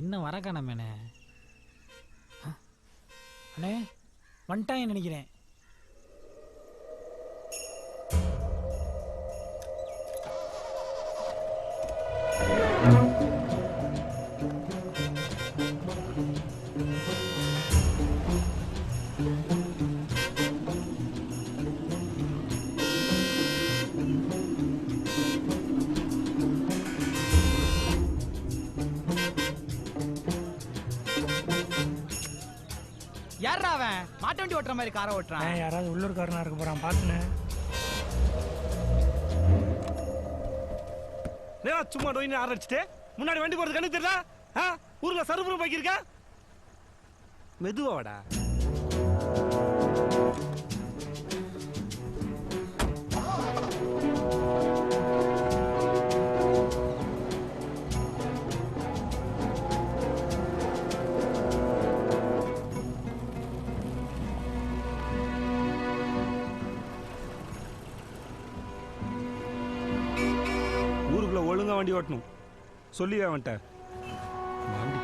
இன்னும் வர காணமேண்ணே. அண்ணே வந்துட்டாங்க நினைக்கிறேன். யாரா அவன் மாட்டு வண்டி ஓட்டுற மாதிரி காரை ஓட்டுறான்? யாராவது உள்ளூர்காரனா இருக்க போறான் பாத்துனே. சும்மா டோயின்னு ஆரம்பிச்சுட்டு முன்னாடி வண்டி போறது கண்ணு தெரியல. ஊர்ல சருபுரம் பாக்கியிருக்க மெதுவாடா. ஊருக்குள்ள ஒழுங்கா வண்டி ஓட்டணும் சொல்லி வந்துட்ட. வண்டி